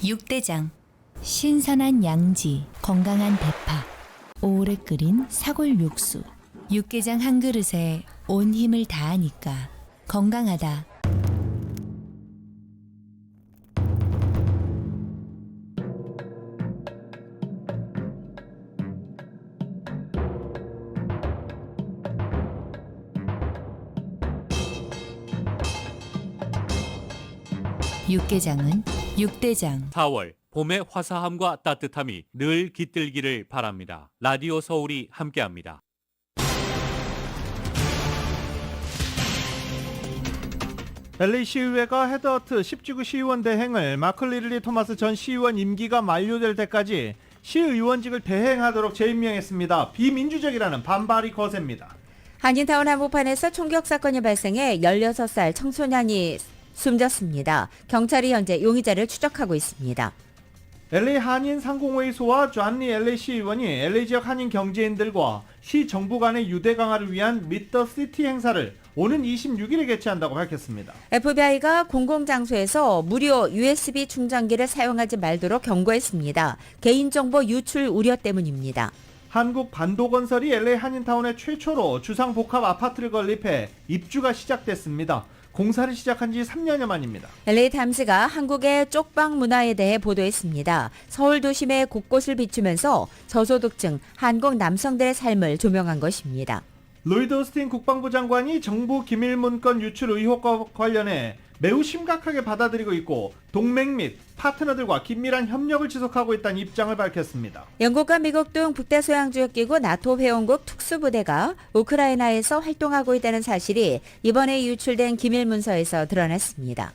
육대장. 신선한 양지, 건강한 대파, 오래 끓인 사골 육수. 육개장 한 그릇에 온 힘을 다하니까 건강하다. 육개장은 육대장. 4월 봄의 화사함과 따뜻함이 늘 깃들기를 바랍니다. 라디오 서울이 함께합니다. LA 시의회가 헤드허트 10지구 시의원 대행을 마크 리들리 토마스 전 시의원 임기가 만료될 때까지 시의원직을 대행하도록 재임명했습니다. 비민주적이라는 반발이 거셉니다. 한인타운 한복판에서 총격 사건이 발생해 16살 청소년이 숨졌습니다. 경찰이 현재 용의자를 추적하고 있습니다. LA 한인 상공회의 소와 존리 LA 시의원이 LA 지역 한인 경제인들과 시 정부 간의 유대 강화를 위한 Meet the City 행사를 오는 26일에 개최한다고 밝혔습니다. FBI가 공공장소에서 무료 USB 충전기를 사용하지 말도록 경고했습니다. 개인정보 유출 우려 때문입니다. 한국 반도건설이 LA 한인타운에 최초로 주상복합 아파트를 건립해 입주가 시작됐습니다. 공사를 시작한 지 3년여 만입니다. LA타임스가 한국의 쪽방 문화에 대해 보도했습니다. 서울 도심의 곳곳을 비추면서 저소득층 한국 남성들의 삶을 조명한 것입니다. 로이드 오스틴 국방부 장관이 정부 기밀 문건 유출 의혹과 관련해 매우 심각하게 받아들이고 있고 동맹 및 파트너들과 긴밀한 협력을 지속하고 있다는 입장을 밝혔습니다. 영국과 미국 등 북대서양조약기구 나토 회원국 특수부대가 우크라이나에서 활동하고 있다는 사실이 이번에 유출된 기밀문서에서 드러났습니다.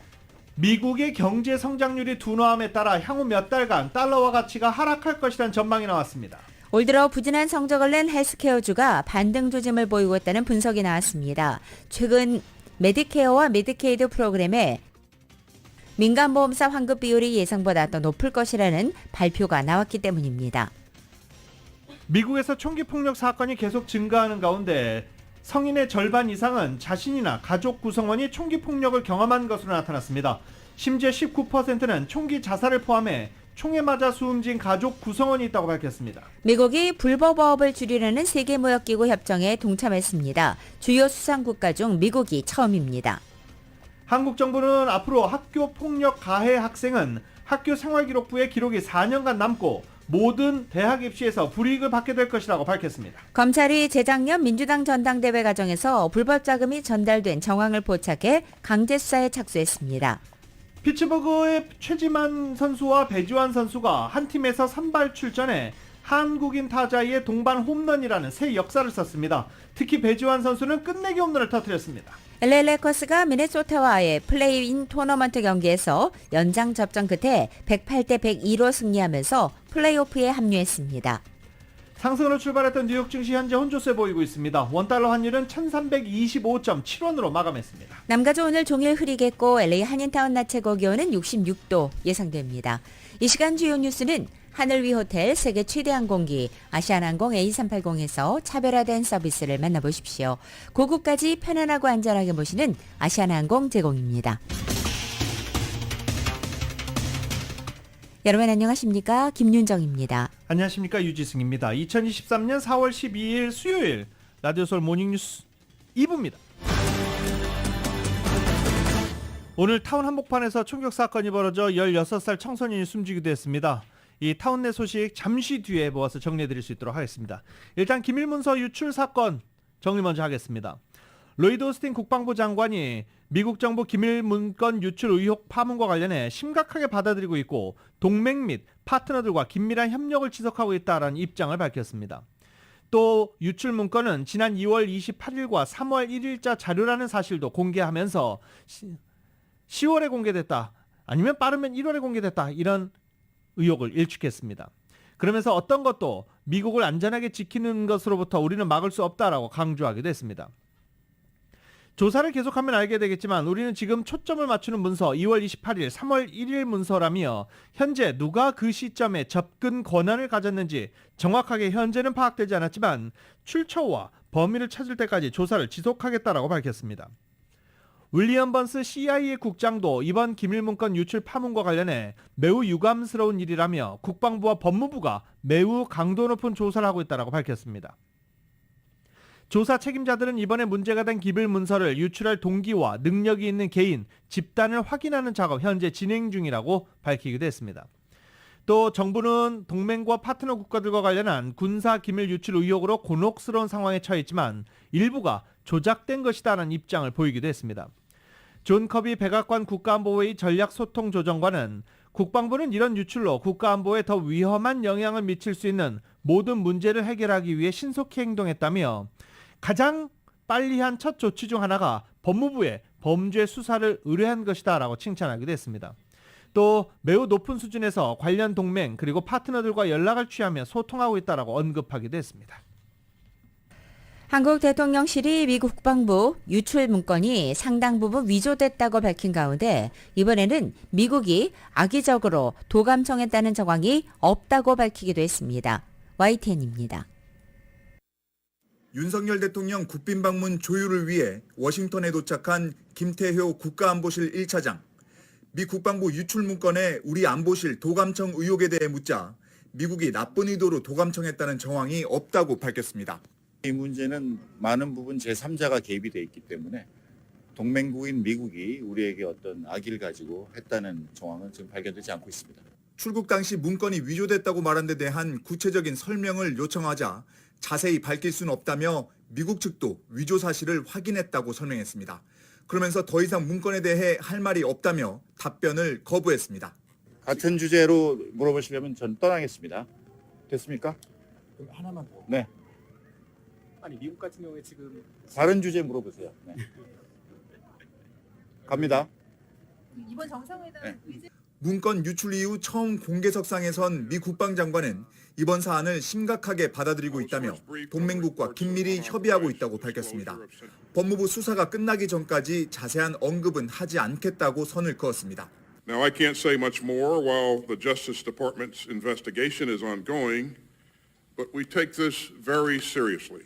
미국의 경제 성장률이 둔화함에 따라 향후 몇 달간 달러화 가치가 하락할 것이라는 전망이 나왔습니다. 올 들어 부진한 성적을 낸 헬스케어주가 반등 조짐을 보이고 있다는 분석이 나왔습니다. 최근 메디케어와 메디케이드 프로그램에 민간보험사 환급 비율이 예상보다 더 높을 것이라는 발표가 나왔기 때문입니다. 미국에서 총기 폭력 사건이 계속 증가하는 가운데 성인의 절반 이상은 자신이나 가족 구성원이 총기 폭력을 경험한 것으로 나타났습니다. 심지어 19%는 총기 자살을 포함해 총에 맞아 숨진 가족 구성원이 있다고 밝혔습니다. 미국이 불법어업을 줄이려는 세계무역기구 협정에 동참했습니다. 주요 수상국가 중 미국이 처음입니다. 한국 정부는 앞으로 학교 폭력 가해 학생은 학교 생활기록부에 기록이 4년간 남고 모든 대학 입시에서 불이익을 받게 될 것이라고 밝혔습니다. 검찰이 재작년 민주당 전당대회 과정에서 불법 자금이 전달된 정황을 포착해 강제 수사에 착수했습니다. 피츠버그의 최지만 선수와 배지환 선수가 한 팀에서 선발 출전해 한국인 타자의 동반 홈런이라는 새 역사를 썼습니다. 특히 배지환 선수는 끝내기 홈런을 터뜨렸습니다. LA 레이커스가 미네소타와의 플레이인 토너먼트 경기에서 연장 접전 끝에 108대 102로 승리하면서 플레이오프에 합류했습니다. 상승으로 출발했던 뉴욕 증시 현재 혼조세 보이고 있습니다. 원달러 환율은 1325.7원으로 마감했습니다. 남가주 오늘 종일 흐리겠고 LA 한인타운 낮 최고 기온은 66도 예상됩니다. 이 시간 주요 뉴스는 하늘위 호텔 세계 최대 항공기 아시아나항공 A380에서 차별화된 서비스를 만나보십시오. 고국까지 편안하고 안전하게 모시는 아시아나항공 제공입니다. 여러분 안녕하십니까? 김윤정입니다. 안녕하십니까? 유지승입니다. 2023년 4월 12일 수요일 라디오 서울 모닝뉴스 2부입니다. 오늘 타운 한복판에서 총격 사건이 벌어져 16살 청소년이 숨지기도 했습니다. 이 타운 내 소식 잠시 뒤에 모아서 정리해드릴 수 있도록 하겠습니다. 일단 기밀문서 유출 사건 정리 먼저 하겠습니다. 로이드 오스틴 국방부 장관이 미국 정부 기밀문건 유출 의혹 파문과 관련해 심각하게 받아들이고 있고 동맹 및 파트너들과 긴밀한 협력을 지속하고 있다는 입장을 밝혔습니다. 또 유출 문건은 지난 2월 28일과 3월 1일자 자료라는 사실도 공개하면서 10월에 공개됐다, 아니면 빠르면 1월에 공개됐다, 이런 의혹을 일축했습니다. 그러면서 어떤 것도 미국을 안전하게 지키는 것으로부터 우리는 막을 수 없다라고 강조하기도 했습니다. 조사를 계속하면 알게 되겠지만 우리는 지금 초점을 맞추는 문서 2월 28일, 3월 1일 문서라며 현재 누가 그 시점에 접근 권한을 가졌는지 정확하게 현재는 파악되지 않았지만 출처와 범인을 찾을 때까지 조사를 지속하겠다라고 밝혔습니다. 윌리엄 번스 CIA 국장도 이번 기밀 문건 유출 파문과 관련해 매우 유감스러운 일이라며 국방부와 법무부가 매우 강도 높은 조사를 하고 있다고 밝혔습니다. 조사 책임자들은 이번에 문제가 된 기밀 문서를 유출할 동기와 능력이 있는 개인, 집단을 확인하는 작업 현재 진행 중이라고 밝히기도 했습니다. 또 정부는 동맹과 파트너 국가들과 관련한 군사 기밀 유출 의혹으로 곤혹스러운 상황에 처해 있지만 일부가 조작된 것이다라는 입장을 보이기도 했습니다. 존 커비 백악관 국가안보회의 전략소통조정관은 국방부는 이런 유출로 국가안보에 더 위험한 영향을 미칠 수 있는 모든 문제를 해결하기 위해 신속히 행동했다며 가장 빨리한 첫 조치 중 하나가 법무부에 범죄 수사를 의뢰한 것이다라고 칭찬하기도 했습니다. 또 매우 높은 수준에서 관련 동맹 그리고 파트너들과 연락을 취하며 소통하고 있다라고 언급하기도 했습니다. 한국 대통령실이 미국 국방부 유출 문건이 상당 부분 위조됐다고 밝힌 가운데 이번에는 미국이 악의적으로 도감청했다는 정황이 없다고 밝히기도 했습니다. YTN입니다. 윤석열 대통령 국빈 방문 조율을 위해 워싱턴에 도착한 김태효 국가안보실 1차장. 미 국방부 유출 문건에 우리 안보실 도감청 의혹에 대해 묻자 미국이 나쁜 의도로 도감청했다는 정황이 없다고 밝혔습니다. 이 문제는 많은 부분 제3자가 개입이 돼 있기 때문에 동맹국인 미국이 우리에게 어떤 악의를 가지고 했다는 정황은 지금 발견되지 않고 있습니다. 출국 당시 문건이 위조됐다고 말한 데 대한 구체적인 설명을 요청하자 자세히 밝힐 수는 없다며 미국 측도 위조 사실을 확인했다고 설명했습니다. 그러면서 더 이상 문건에 대해 할 말이 없다며 답변을 거부했습니다. 같은 주제로 물어보시려면 전 떠나겠습니다. 됐습니까? 그럼 하나만 더. 네. 아니 미국 같은 경우에 지금 다른 주제 물어보세요. 네. 갑니다. 이번 정상회담 네. 문건 유출 이후 처음 공개석상에 선 미 국방장관은 이번 사안을 심각하게 받아들이고 있다며 동맹국과 긴밀히 협의하고 있다고 밝혔습니다. 법무부 수사가 끝나기 전까지 자세한 언급은 하지 않겠다고 선을 그었습니다. Now, I can't say much more while the Justice Department's investigation is ongoing, but we take this very seriously.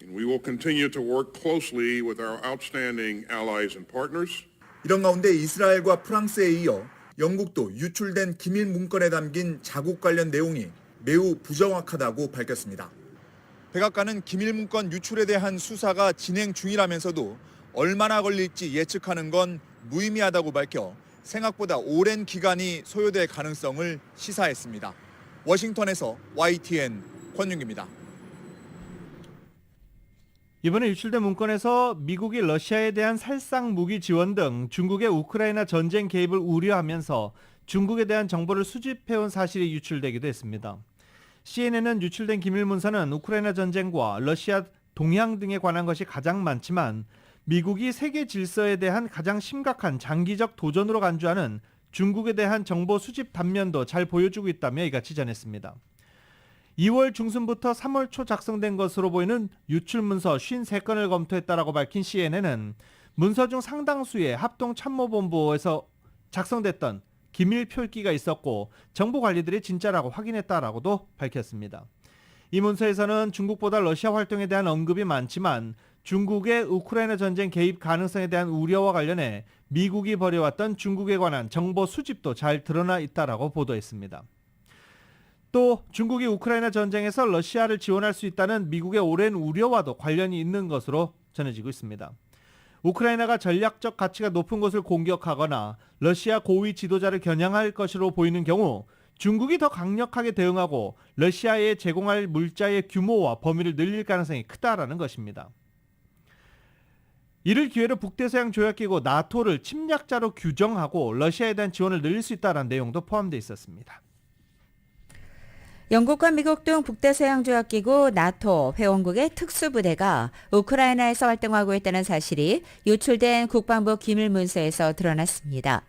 And we will continue to work closely with our outstanding allies and partners. 이런 가운데 이스라엘과 프랑스에 이어 영국도 유출된 기밀 문건에 담긴 자국 관련 내용이 매우 부정확하다고 밝혔습니다. 백악관은 기밀 문건 유출에 대한 수사가 진행 중이라면서도 얼마나 걸릴지 예측하는 건 무의미하다고 밝혀 생각보다 오랜 기간이 소요될 가능성을 시사했습니다. 워싱턴에서 YTN 권윤기입니다. 이번에 유출된 문건에서 미국이 러시아에 대한 살상 무기 지원 등 중국의 우크라이나 전쟁 개입을 우려하면서 중국에 대한 정보를 수집해온 사실이 유출되기도 했습니다. CNN은 유출된 기밀 문서는 우크라이나 전쟁과 러시아 동향 등에 관한 것이 가장 많지만 미국이 세계 질서에 대한 가장 심각한 장기적 도전으로 간주하는 중국에 대한 정보 수집 단면도 잘 보여주고 있다며 이같이 전했습니다. 2월 중순부터 3월 초 작성된 것으로 보이는 유출 문서 53건을 검토했다라고 밝힌 CNN은 문서 중 상당수의 합동참모본부에서 작성됐던 기밀 표기가 있었고 정보 관리들이 진짜라고 확인했다라고도 밝혔습니다. 이 문서에서는 중국보다 러시아 활동에 대한 언급이 많지만 중국의 우크라이나 전쟁 개입 가능성에 대한 우려와 관련해 미국이 벌여왔던 중국에 관한 정보 수집도 잘 드러나 있다라고 보도했습니다. 또 중국이 우크라이나 전쟁에서 러시아를 지원할 수 있다는 미국의 오랜 우려와도 관련이 있는 것으로 전해지고 있습니다. 우크라이나가 전략적 가치가 높은 곳을 공격하거나 러시아 고위 지도자를 겨냥할 것으로 보이는 경우 중국이 더 강력하게 대응하고 러시아에 제공할 물자의 규모와 범위를 늘릴 가능성이 크다라는 것입니다. 이를 기회로 북대서양 조약기구 나토를 침략자로 규정하고 러시아에 대한 지원을 늘릴 수 있다는 내용도 포함되어 있었습니다. 영국과 미국 등 북대서양조약기구 나토 회원국의 특수부대가 우크라이나에서 활동하고 있다는 사실이 유출된 국방부 기밀문서에서 드러났습니다.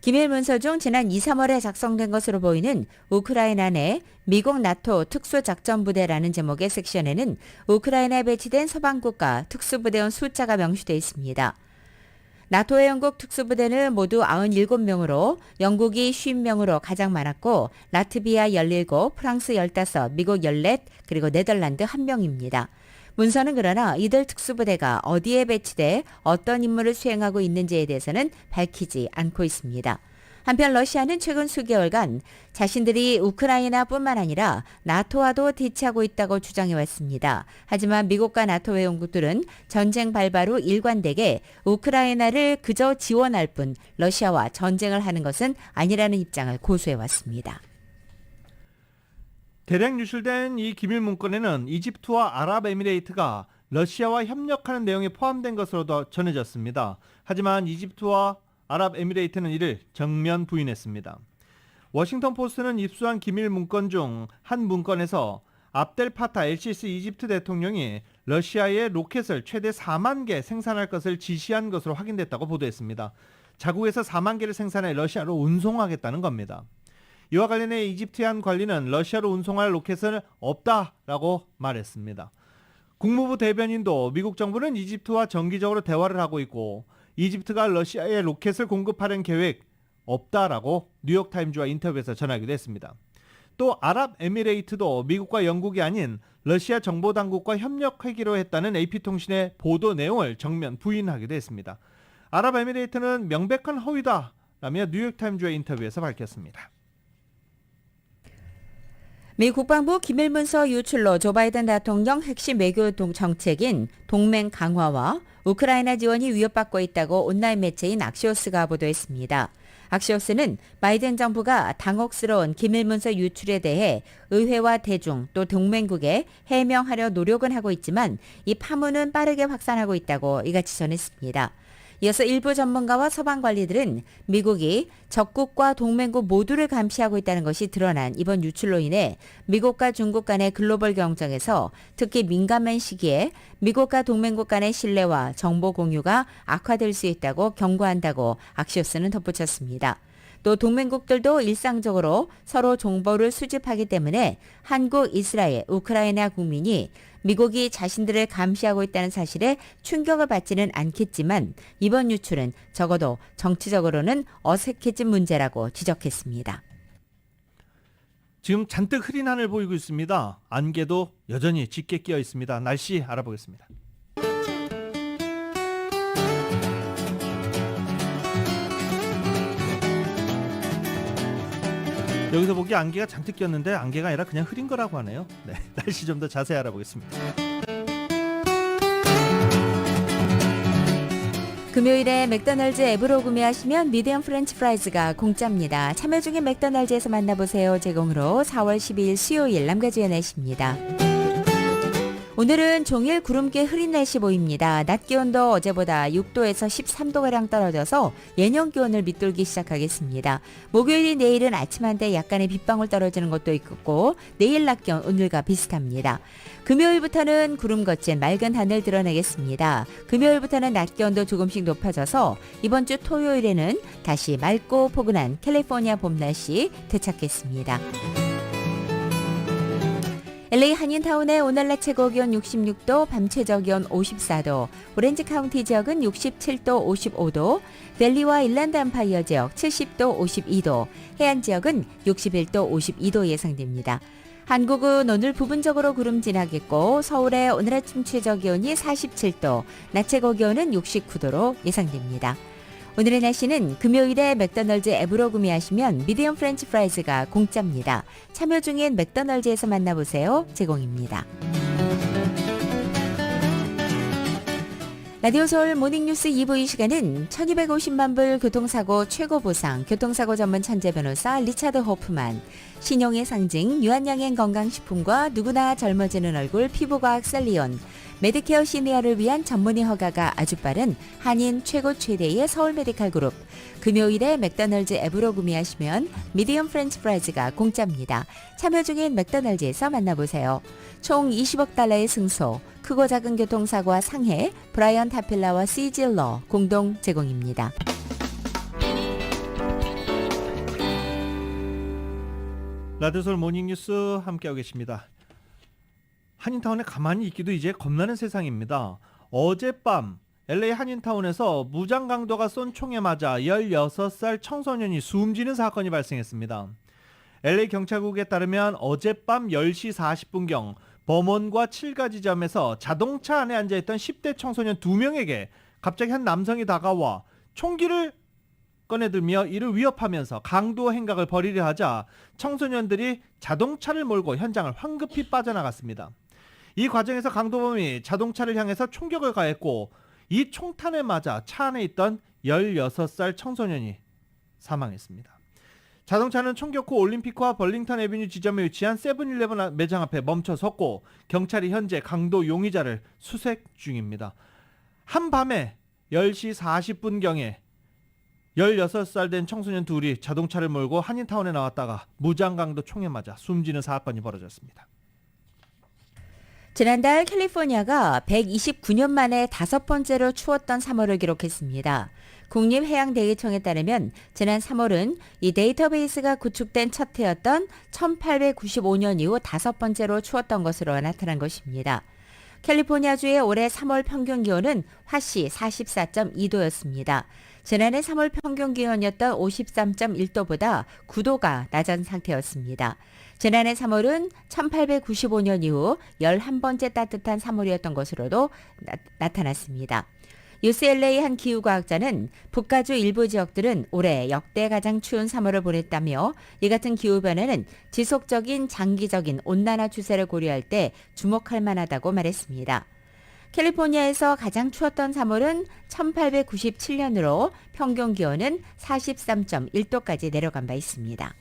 기밀문서 중 지난 2, 3월에 작성된 것으로 보이는 우크라이나 내 미국 나토 특수작전부대라는 제목의 섹션에는 우크라이나에 배치된 서방국가 특수부대원 숫자가 명시되어 있습니다. 나토 회원국 특수부대는 모두 97명으로 영국이 50명으로 가장 많았고 라트비아 17, 프랑스 15, 미국 14, 그리고 네덜란드 1명입니다. 문서는 그러나 이들 특수부대가 어디에 배치돼 어떤 임무를 수행하고 있는지에 대해서는 밝히지 않고 있습니다. 한편 러시아는 최근 수개월간 자신들이 우크라이나뿐만 아니라 나토와도 대치하고 있다고 주장해왔습니다. 하지만 미국과 나토 회원국들은 전쟁 발발 후 일관되게 우크라이나를 그저 지원할 뿐 러시아와 전쟁을 하는 것은 아니라는 입장을 고수해왔습니다. 대량 유출된 이 기밀 문건에는 이집트와 아랍에미레이트가 러시아와 협력하는 내용이 포함된 것으로도 전해졌습니다. 하지만 이집트와 아랍에미레이트는 이를 정면 부인했습니다. 워싱턴 포스트는 입수한 기밀 문건 중 한 문건에서 압델 파타 엘시시 이집트 대통령이 러시아에 로켓을 최대 4만 개 생산할 것을 지시한 것으로 확인됐다고 보도했습니다. 자국에서 4만 개를 생산해 러시아로 운송하겠다는 겁니다. 이와 관련해 이집트의 한 관리는 러시아로 운송할 로켓은 없다라고 말했습니다. 국무부 대변인도 미국 정부는 이집트와 정기적으로 대화를 하고 있고 이집트가 러시아에 로켓을 공급하는 계획 없다라고 뉴욕타임즈와 인터뷰에서 전하기도 했습니다. 또 아랍에미레이트도 미국과 영국이 아닌 러시아 정보당국과 협력하기로 했다는 AP통신의 보도 내용을 정면 부인하기도 했습니다. 아랍에미레이트는 명백한 허위다라며 뉴욕타임즈의 인터뷰에서 밝혔습니다. 미 국방부 기밀문서 유출로 조 바이든 대통령 핵심 외교 정책인 동맹 강화와 우크라이나 지원이 위협받고 있다고 온라인 매체인 악시오스가 보도했습니다. 악시오스는 바이든 정부가 당혹스러운 기밀문서 유출에 대해 의회와 대중 또 동맹국에 해명하려 노력은 하고 있지만 이 파문은 빠르게 확산하고 있다고 이같이 전했습니다. 이어서 일부 전문가와 서방 관리들은 미국이 적국과 동맹국 모두를 감시하고 있다는 것이 드러난 이번 유출로 인해 미국과 중국 간의 글로벌 경쟁에서 특히 민감한 시기에 미국과 동맹국 간의 신뢰와 정보 공유가 악화될 수 있다고 경고한다고 악시오스는 덧붙였습니다. 또 동맹국들도 일상적으로 서로 정보를 수집하기 때문에 한국, 이스라엘, 우크라이나 국민이 미국이 자신들을 감시하고 있다는 사실에 충격을 받지는 않겠지만 이번 유출은 적어도 정치적으로는 어색해진 문제라고 지적했습니다. 지금 잔뜩 흐린 하늘 보이고 있습니다. 안개도 여전히 짙게 끼어 있습니다. 날씨 알아보겠습니다. 여기서 보기 안개가 잔뜩 꼈는데 안개가 아니라 그냥 흐린 거라고 하네요. 네, 날씨 좀 더 자세히 알아보겠습니다. 금요일에 맥도날드 앱으로 구매하시면 미디엄 프렌치 프라이즈가 공짜입니다. 참여 중인 맥도날드에서 만나보세요. 제공으로 4월 12일 수요일 남가주의 날씨입니다. 오늘은 종일 구름기 흐린 날씨 보입니다. 낮 기온도 어제보다 6도에서 13도가량 떨어져서 예년 기온을 밑돌기 시작하겠습니다. 목요일인 내일은 아침 한때 약간의 빗방울 떨어지는 것도 있고 내일 낮 기온 오늘과 비슷합니다. 금요일부터는 구름 거친 맑은 하늘 드러내겠습니다. 금요일부터는 낮 기온도 조금씩 높아져서 이번 주 토요일에는 다시 맑고 포근한 캘리포니아 봄 날씨 되찾겠습니다. LA 한인타운의 오늘 낮 최고 기온 66도, 밤 최저 기온 54도, 오렌지 카운티 지역은 67도, 55도, 밸리와 일랜드 엠파이어 지역 70도, 52도, 해안 지역은 61도, 52도 예상됩니다. 한국은 오늘 부분적으로 구름 지나겠고 서울의 오늘 아침 최저 기온이 47도, 낮 최고 기온은 69도로 예상됩니다. 오늘의 날씨는 금요일에 맥도날드 앱으로 구매하시면 미디엄 프렌치 프라이즈가 공짜입니다. 참여 중인 맥도날드에서 만나보세요. 제공입니다. 라디오 서울 모닝뉴스 2부 이 시간은 1250만 불 교통사고 최고 보상 교통사고 전문 천재 변호사 리차드 호프만, 신용의 상징 유한양행 건강식품과 누구나 젊어지는 얼굴 피부과학 셀리온, 메디케어 시니어를 위한 전문의 허가가 아주 빠른 한인 최고 최대의 서울 메디칼 그룹, 금요일에 맥도날드 앱으로 구매하시면 미디엄 프렌치 프라이즈가 공짜입니다. 참여 중인 맥도날드에서 만나보세요. 총 20억 달러의 승소, 크고 작은 교통사고와 상해, 브라이언 타필라와 시질러 공동 제공입니다. 라디오솔 모닝뉴스 함께하고 계십니다. 한인타운에 가만히 있기도 이제 겁나는 세상입니다. 어젯밤 LA 한인타운에서 무장 강도가 쏜 총에 맞아 16살 청소년이 숨지는 사건이 발생했습니다. LA 경찰국에 따르면 어젯밤 10시 40분경 범원과 7가지점에서 자동차 안에 앉아있던 10대 청소년 2명에게 갑자기 한 남성이 다가와 총기를 꺼내들며 이를 위협하면서 강도 행각을 벌이려 하자 청소년들이 자동차를 몰고 현장을 황급히 빠져나갔습니다. 이 과정에서 강도범이 자동차를 향해서 총격을 가했고 이 총탄에 맞아 차 안에 있던 16살 청소년이 사망했습니다. 자동차는 총격 후 올림픽과 벌링턴 애비뉴 지점에 위치한 세븐일레븐 매장 앞에 멈춰 섰고 경찰이 현재 강도 용의자를 수색 중입니다. 한밤에 10시 40분경에 16살 된 청소년 둘이 자동차를 몰고 한인타운에 나왔다가 무장강도 총에 맞아 숨지는 사건이 벌어졌습니다. 지난달 캘리포니아가 129년 만에 5번째로 추웠던 3월을 기록했습니다. 국립해양대기청에 따르면 지난 3월은 이 데이터베이스가 구축된 첫 해였던 1895년 이후 5번째로 추웠던 것으로 나타난 것입니다. 캘리포니아주의 올해 3월 평균 기온은 화씨 44.2도였습니다. 지난해 3월 평균 기온이었던 53.1도보다 9도가 낮은 상태였습니다. 지난해 3월은 1895년 이후 11번째 따뜻한 3월이었던 것으로도 나타났습니다. UCLA 한 기후과학자는 북가주 일부 지역들은 올해 역대 가장 추운 3월을 보냈다며 이 같은 기후변화는 지속적인 장기적인 온난화 추세를 고려할 때 주목할 만하다고 말했습니다. 캘리포니아에서 가장 추웠던 3월은 1897년으로 평균 기온은 43.1도까지 내려간 바 있습니다.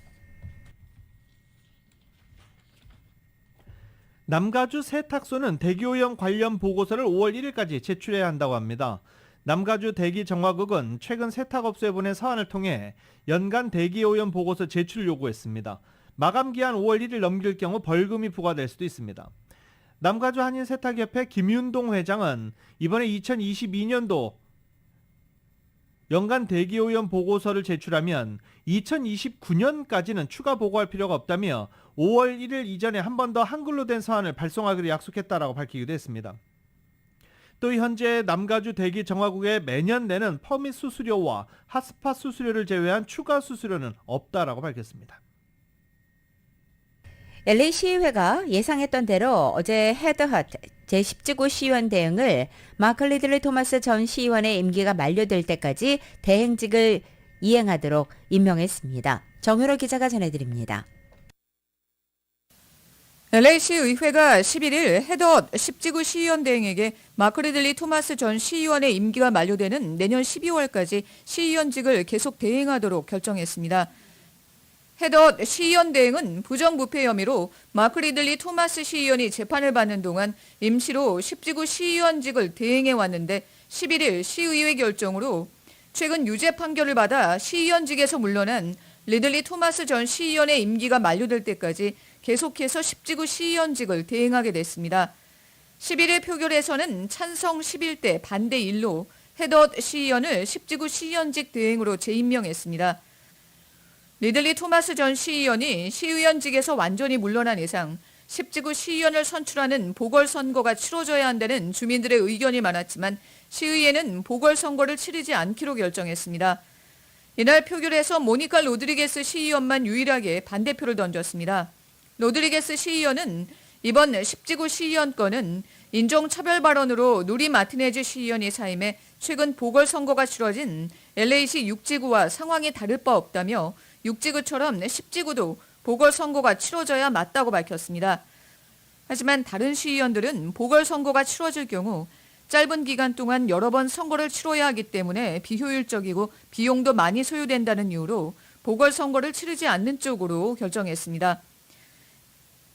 남가주 세탁소는 대기오염 관련 보고서를 5월 1일까지 제출해야 한다고 합니다. 남가주 대기정화국은 최근 세탁업소에 보낸 사안을 통해 연간 대기오염 보고서 제출을 요구했습니다. 마감기한 5월 1일 넘길 경우 벌금이 부과될 수도 있습니다. 남가주 한인세탁협회 김윤동 회장은 이번에 2022년도 연간 대기오염 보고서를 제출하면 2029년까지는 추가 보고할 필요가 없다며 5월 1일 이전에 한 번 더 한글로 된 서한을 발송하기로 약속했다라고 밝히기도 했습니다. 또 현재 남가주 대기정화국에 매년 내는 퍼밋 수수료와 핫스팟 수수료를 제외한 추가 수수료는 없다라고 밝혔습니다. LA 시의회가 예상했던 대로 어제 헤드헛 제10지구 시의원 대행을 마크 리들리 토마스 전 시의원의 임기가 만료될 때까지 대행직을 이행하도록 임명했습니다. 정유로 기자가 전해드립니다. LA시 의회가 11일 헤드헛 10지구 시의원 대행에게 마크 리들리 토마스 전 시의원의 임기가 만료되는 내년 12월까지 시의원직을 계속 대행하도록 결정했습니다. 헤드헛 시의원 대행은 부정부패 혐의로 마크 리들리 토마스 시의원이 재판을 받는 동안 임시로 10지구 시의원직을 대행해 왔는데 11일 시의회 결정으로 최근 유죄 판결을 받아 시의원직에서 물러난 리들리 토마스 전 시의원의 임기가 만료될 때까지 계속해서 10지구 시의원직을 대행하게 됐습니다. 11일 표결에서는 찬성 11대 반대 1로 헤드헛 시의원을 10지구 시의원직 대행으로 재임명했습니다. 리들리 토마스 전 시의원이 시의원직에서 완전히 물러난 이상 10지구 시의원을 선출하는 보궐선거가 치러져야 한다는 주민들의 의견이 많았지만 시의회는 보궐선거를 치르지 않기로 결정했습니다. 이날 표결에서 모니카 로드리게스 시의원만 유일하게 반대표를 던졌습니다. 로드리게스 시의원은 이번 10지구 시의원권은 인종차별 발언으로 누리 마티네즈 시의원이 사임해 최근 보궐선거가 치러진 LA시 6지구와 상황이 다를 바 없다며 6지구처럼 10지구도 보궐선거가 치러져야 맞다고 밝혔습니다. 하지만 다른 시의원들은 보궐선거가 치러질 경우 짧은 기간 동안 여러 번 선거를 치러야 하기 때문에 비효율적이고 비용도 많이 소요된다는 이유로 보궐선거를 치르지 않는 쪽으로 결정했습니다.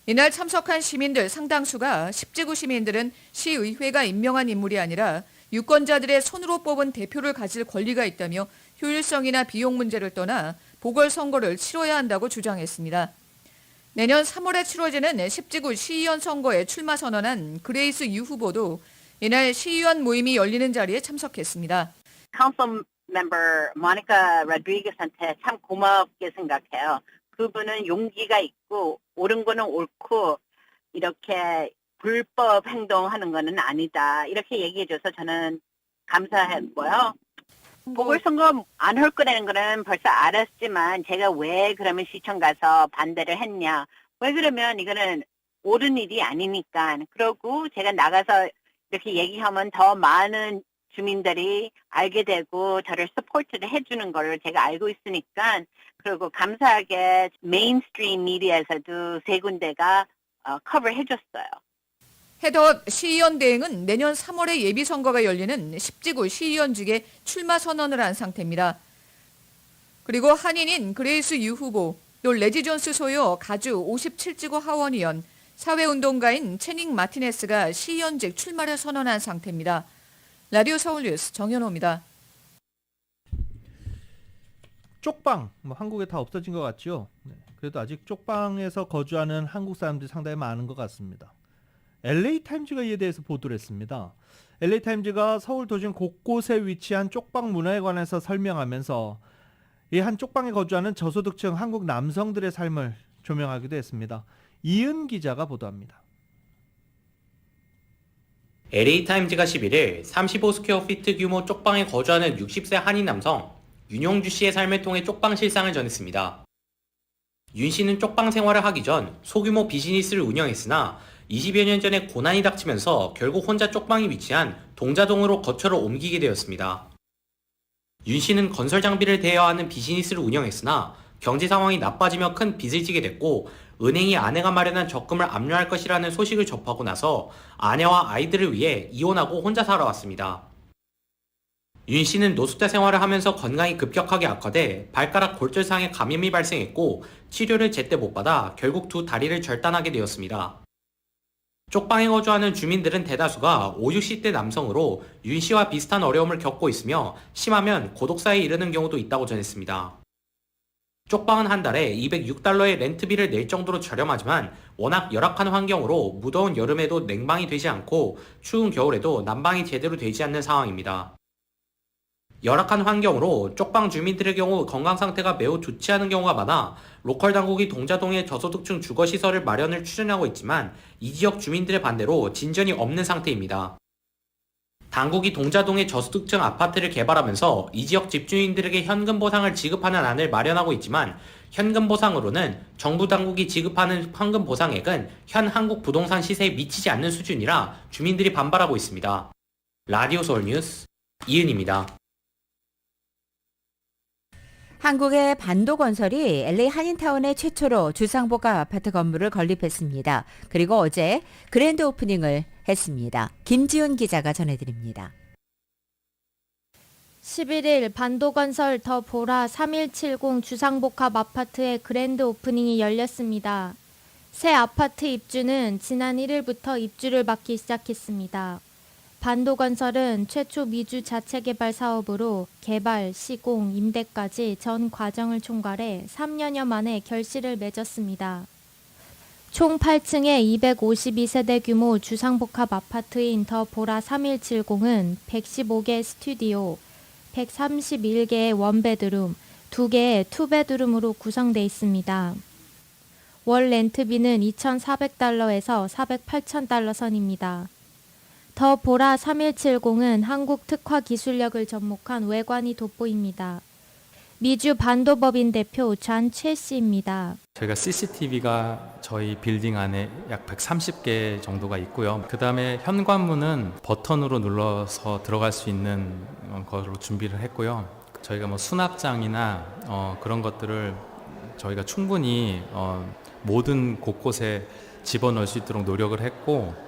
이날 참석한 시민들 상당수가 10지구 시민들은 시의회가 임명한 인물이 아니라 유권자들의 손으로 뽑은 대표를 가질 권리가 있다며 효율성이나 비용 문제를 떠나 보궐선거를 치러야 한다고 주장했습니다. 내년 3월에 치러지는 10지구 시의원 선거에 출마 선언한 그레이스 유 후보도 이날 시의원 모임이 열리는 자리에 참석했습니다. Council member Monica Rodriguez한테 참 고맙게 생각해요. 그분은 용기가 있고 옳은 거는 옳고 이렇게 불법 행동하는 거는 아니다. 이렇게 얘기해줘서 저는 감사했고요. 보궐선거 안 할 거라는 거는 벌써 알았지만 제가 왜 그러면 시청 가서 반대를 했냐. 왜 그러면 이거는 옳은 일이 아니니까. 그러고 제가 나가서 이렇게 얘기하면 더 많은 주민들이 알게 되고 저를 서포트를 해주는 걸 제가 알고 있으니까, 그리고 감사하게 메인스트림 미디어에서도 3군데가 커버를 해줬어요. 헤덧 시의원 대행은 내년 3월에 예비선거가 열리는 10지구 시의원직에 출마 선언을 한 상태입니다. 그리고 한인인 그레이스 유 후보, 또 레지 존스 소유 가주 57지구 하원의원, 사회운동가인 채닝 마티네스가 시의원직 출마를 선언한 상태입니다. 라디오 서울뉴스 정현호입니다. 쪽방, 한국에 다 없어진 것 같죠? 네, 그래도 아직 쪽방에서 거주하는 한국 사람들이 상당히 많은 것 같습니다. LA타임즈가 이에 대해서 보도를 했습니다. LA타임즈가 서울 도심 곳곳에 위치한 쪽방 문화에 관해서 설명하면서 이 한 쪽방에 거주하는 저소득층 한국 남성들의 삶을 조명하기도 했습니다. 이은 기자가 보도합니다. LA타임즈가 11일 35스퀘어피트 규모 쪽방에 거주하는 60세 한인 남성 윤용주 씨의 삶을 통해 쪽방 실상을 전했습니다. 윤 씨는 쪽방 생활을 하기 전 소규모 비즈니스를 운영했으나 20여 년 전에 고난이 닥치면서 결국 혼자 쪽방이 위치한 동자동으로 거처를 옮기게 되었습니다. 윤 씨는 건설 장비를 대여하는 비즈니스를 운영했으나 경제 상황이 나빠지며 큰 빚을 지게 됐고, 은행이 아내가 마련한 적금을 압류할 것이라는 소식을 접하고 나서 아내와 아이들을 위해 이혼하고 혼자 살아왔습니다. 윤 씨는 노숙자 생활을 하면서 건강이 급격하게 악화돼 발가락 골절상에 감염이 발생했고, 치료를 제때 못 받아 결국 2 다리를 절단하게 되었습니다. 쪽방에 거주하는 주민들은 대다수가 5, 60대 남성으로 윤 씨와 비슷한 어려움을 겪고 있으며 심하면 고독사에 이르는 경우도 있다고 전했습니다. 쪽방은 한 달에 $206의 렌트비를 낼 정도로 저렴하지만 워낙 열악한 환경으로 무더운 여름에도 냉방이 되지 않고 추운 겨울에도 난방이 제대로 되지 않는 상황입니다. 열악한 환경으로 쪽방 주민들의 경우 건강 상태가 매우 좋지 않은 경우가 많아 로컬 당국이 동자동에 저소득층 주거시설을 마련을 추진하고 있지만 이 지역 주민들의 반대로 진전이 없는 상태입니다. 당국이 동자동에 저소득층 아파트를 개발하면서 이 지역 집주인들에게 현금 보상을 지급하는 안을 마련하고 있지만, 현금 보상으로는 정부 당국이 지급하는 현금 보상액은 현 한국 부동산 시세에 미치지 않는 수준이라 주민들이 반발하고 있습니다. 라디오 서울뉴스 이은입니다. 한국의 반도건설이 LA 한인타운에 최초로 주상복합 아파트 건물을 건립했습니다. 그리고 어제 그랜드 오프닝을 했습니다. 김지훈 기자가 전해드립니다. 11일 반도건설 더 보라 3170 주상복합 아파트의 그랜드 오프닝이 열렸습니다. 새 아파트 입주는 지난 1일부터 입주를 받기 시작했습니다. 반도건설은 최초 미주 자체개발 사업으로 개발, 시공, 임대까지 전 과정을 총괄해 3년여 만에 결실을 맺었습니다. 총 8층의 252세대 규모 주상복합 아파트인 더 보라 3170은 115개 스튜디오, 131개의 원베드룸, 2개의 투베드룸으로 구성되어 있습니다. 월 렌트비는 $2,400에서 $408,000 선입니다. 더 보라 3170은 한국 특화 기술력을 접목한 외관이 돋보입니다. 미주 반도법인 대표 잔 최 씨입니다. 저희가 CCTV가 저희 빌딩 안에 약 130개 정도가 있고요. 그 다음에 현관문은 버튼으로 눌러서 들어갈 수 있는 거로 준비를 했고요. 저희가 뭐 수납장이나 그런 것들을 저희가 충분히 모든 곳곳에 집어넣을 수 있도록 노력을 했고,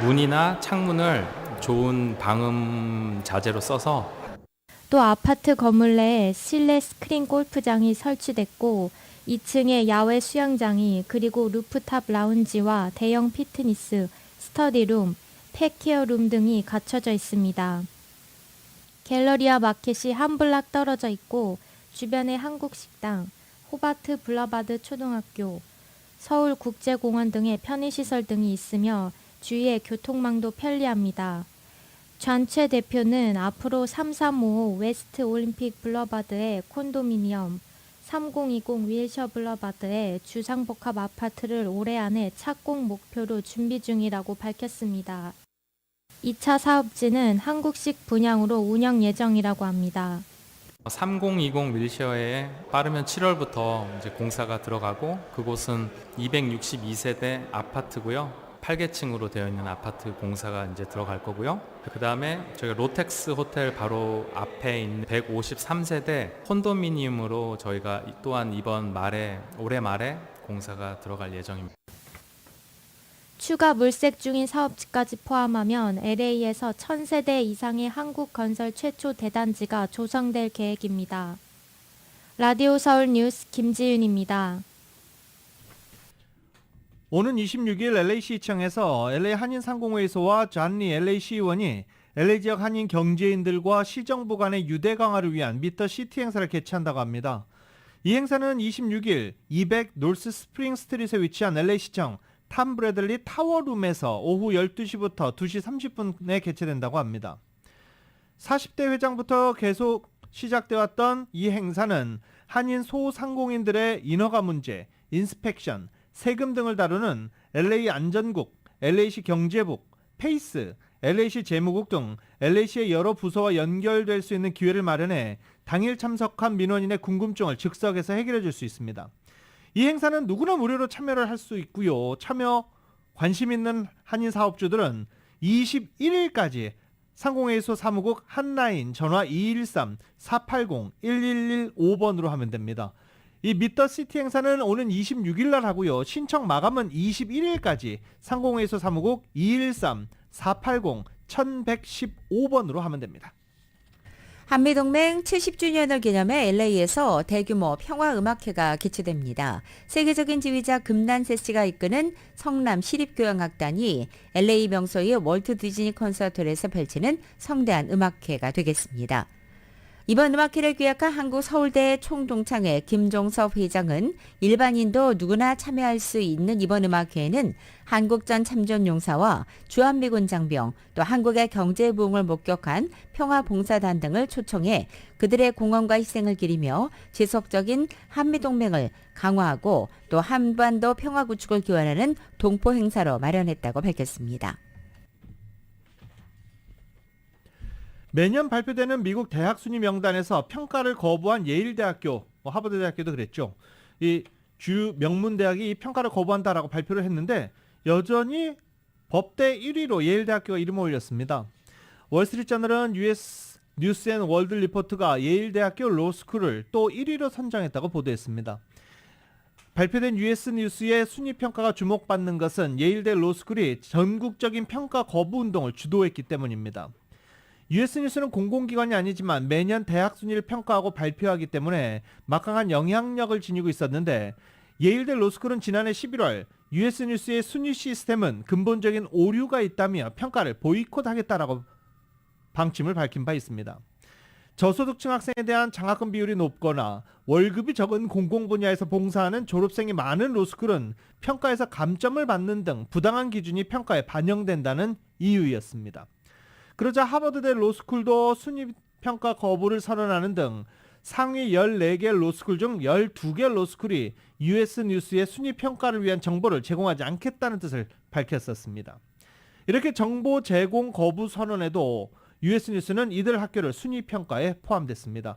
문이나 창문을 좋은 방음 자재로 써서 또 아파트 건물 내에 실내 스크린 골프장이 설치됐고 2층에 야외 수영장이, 그리고 루프탑 라운지와 대형 피트니스, 스터디룸, 펫케어룸 등이 갖춰져 있습니다. 갤러리아 마켓이 한 블락 떨어져 있고 주변에 한국 식당, 호바트 블러바드 초등학교, 서울국제공원 등의 편의시설 등이 있으며 주위의 교통망도 편리합니다. 잔최 대표는 앞으로 3355 웨스트 올림픽 블러바드의 콘도미니엄, 3020 윌셔 블러바드의 주상복합 아파트를 올해 안에 착공 목표로 준비 중이라고 밝혔습니다. 2차 사업지는 한국식 분양으로 운영 예정이라고 합니다. 3020 밀쉐어에 빠르면 7월부터 이제 공사가 들어가고 그곳은 262세대 아파트고요. 8계층으로 되어 있는 아파트 공사가 이제 들어갈 거고요. 그 다음에 저희가 로텍스 호텔 바로 앞에 있는 153세대 콘도미니엄으로 저희가 또한 올해 말에 공사가 들어갈 예정입니다. 추가 물색 중인 사업지까지 포함하면 LA에서 1000세대 이상의 한국 건설 최초 대단지가 조성될 계획입니다. 라디오 서울 뉴스 김지윤입니다. 오는 26일 LA시청에서 LA 한인상공회의소와 잔리 LA시의원이 LA 지역 한인 경제인들과 시정부 간의 유대 강화를 위한 미터 시티 행사를 개최한다고 합니다. 이 행사는 26일 200 노스 스프링 스트릿에 위치한 LA시청 탐 브래들리 타워룸에서 오후 12시부터 2시 30분에 개최된다고 합니다. 40대 회장부터 계속 시작되어 왔던 이 행사는 한인 소상공인들의 인허가 문제, 인스펙션, 세금 등을 다루는 LA 안전국, LA시 경제국, 페이스, LA시 재무국 등 LA시의 여러 부서와 연결될 수 있는 기회를 마련해 당일 참석한 민원인의 궁금증을 즉석에서 해결해 줄 수 있습니다. 이 행사는 누구나 무료로 참여를 할 수 있고요. 참여 관심 있는 한인 사업주들은 21일까지 상공회의소 사무국 한라인 전화 213-480-1115번으로 하면 됩니다. 이 미터시티 행사는 오는 26일 날 하고요. 신청 마감은 21일까지 상공회의소 사무국 213-480-1115번으로 하면 됩니다. 한미동맹 70주년을 기념해 LA에서 대규모 평화음악회가 개최됩니다. 세계적인 지휘자 금난세 씨가 이끄는 성남 시립교향악단이 LA 명소의 월트 디즈니 콘서트홀에서 펼치는 성대한 음악회가 되겠습니다. 이번 음악회를 기획한 한국서울대 총동창회 김종섭 회장은 일반인도 누구나 참여할 수 있는 이번 음악회에는 한국전 참전용사와 주한미군 장병, 또 한국의 경제 부흥을 목격한 평화봉사단 등을 초청해 그들의 공헌과 희생을 기리며 지속적인 한미동맹을 강화하고 또 한반도 평화 구축을 기원하는 동포 행사로 마련했다고 밝혔습니다. 매년 발표되는 미국 대학 순위 명단에서 평가를 거부한 예일대학교, 하버드대학교도 그랬죠. 이 주요 명문 대학이 이 평가를 거부한다라고 발표를 했는데 여전히 법대 1위로 예일대학교가 이름을 올렸습니다. 월스트리트저널은 US 뉴스 앤 월드 리포트가 예일대학교 로스쿨을 또 1위로 선정했다고 보도했습니다. 발표된 US 뉴스의 순위 평가가 주목받는 것은 예일대 로스쿨이 전국적인 평가 거부 운동을 주도했기 때문입니다. US 뉴스는 공공기관이 아니지만 매년 대학 순위를 평가하고 발표하기 때문에 막강한 영향력을 지니고 있었는데 예일대 로스쿨은 지난해 11월 US 뉴스의 순위 시스템은 근본적인 오류가 있다며 평가를 보이콧하겠다라고 방침을 밝힌 바 있습니다. 저소득층 학생에 대한 장학금 비율이 높거나 월급이 적은 공공 분야에서 봉사하는 졸업생이 많은 로스쿨은 평가에서 감점을 받는 등 부당한 기준이 평가에 반영된다는 이유였습니다. 그러자 하버드대 로스쿨도 순위평가 거부를 선언하는 등 상위 14개 로스쿨 중 12개 로스쿨이 US 뉴스의 순위평가를 위한 정보를 제공하지 않겠다는 뜻을 밝혔었습니다. 이렇게 정보 제공 거부 선언에도 US 뉴스는 이들 학교를 순위평가에 포함됐습니다.